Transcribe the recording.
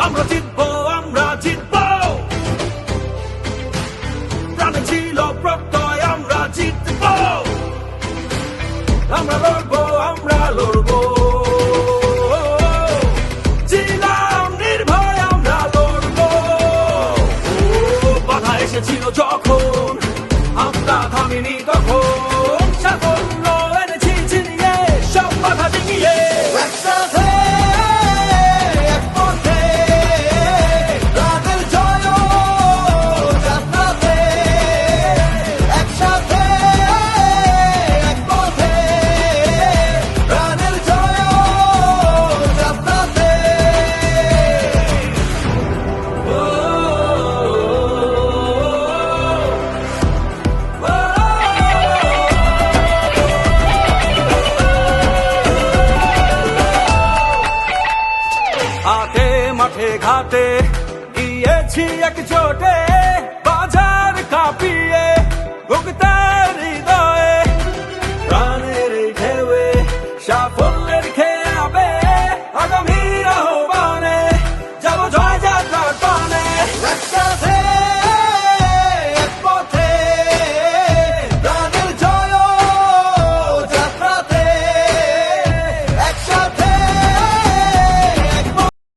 আমরা জিতবো, আমরা জিতবো, প্রাণে ছিল প্রত্যয় আমরা জিতবো, আমরা লড়বো, আমরা লড়বো, ছিলাম নির্ভয় আমরা লড়বো। বাধা এসেছিল যখন আমরা থামিনি তখন, সাফল্য এনেছি ছিনিয়ে সব বাধা ডিঙিয়ে। একসাথে এক পথে প্রাণের জয় যাত্রাতে, একসাথে এক পথে প্রাণের জয় যাত্রাতে। হাটে মাঠে ঘাটে গিয়েছি একজোটে,